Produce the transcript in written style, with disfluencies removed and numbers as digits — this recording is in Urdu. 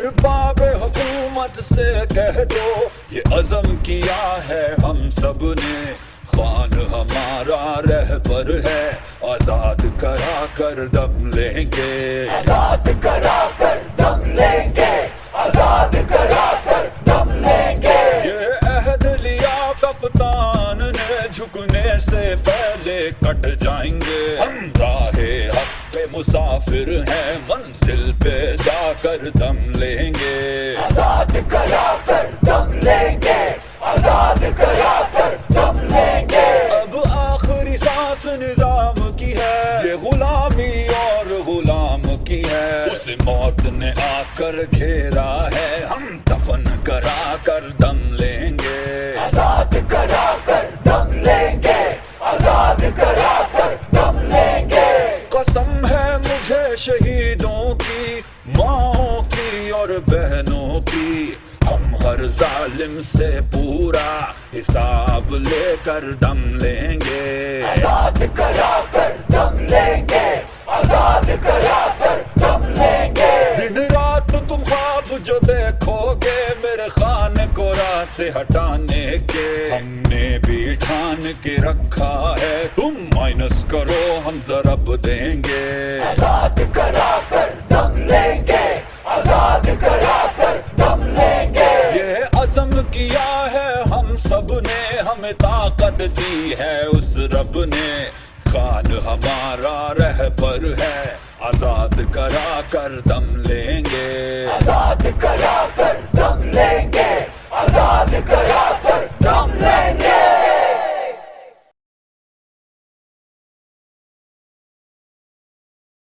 ارباب حکومت سے کہہ دو یہ عزم کیا ہے ہم سب نے، خان ہمارا رہبر ہے، آزاد کرا کر دم لیں گے، آزاد کرا کر دم لیں گے، آزاد کرا کر دم لیں گے۔ یہ عہد لیا کپتان نے، جھکنے سے پہلے کٹ جائیں گے، ہم راہ حق پہ مسافر ہیں، منزل پہ جا کر دم لیں گے، آزاد کرا کر دم لیں گے، آزاد کرا کر دم لیں گے۔ اب آخری سانس نظام کی ہے، یہ غلامی اور غلام کی ہے، اسے موت نے آ کر گھیرا ہے، ہم دفن کرا کر دم لیں گے، آزاد کرا کر دم لیں گے، آزاد کرا کر دم لیں گے۔ قسم ہے مجھے شہیدوں کی، ماؤں کی اور بہنوں کی، ہم ہر ظالم سے پورا حساب لے کر دم لیں گے، آزاد کرا کر دم لیں گے، آزاد کرا کر دم لیں گے۔ دن رات تم خواب جو دیکھو گے میرے خان کو راہ سے ہٹانے کے، ہم نے بھی ٹھان کے رکھا ہے، تم مائنس کرو ہم ضرب دیں گے، آزاد کرا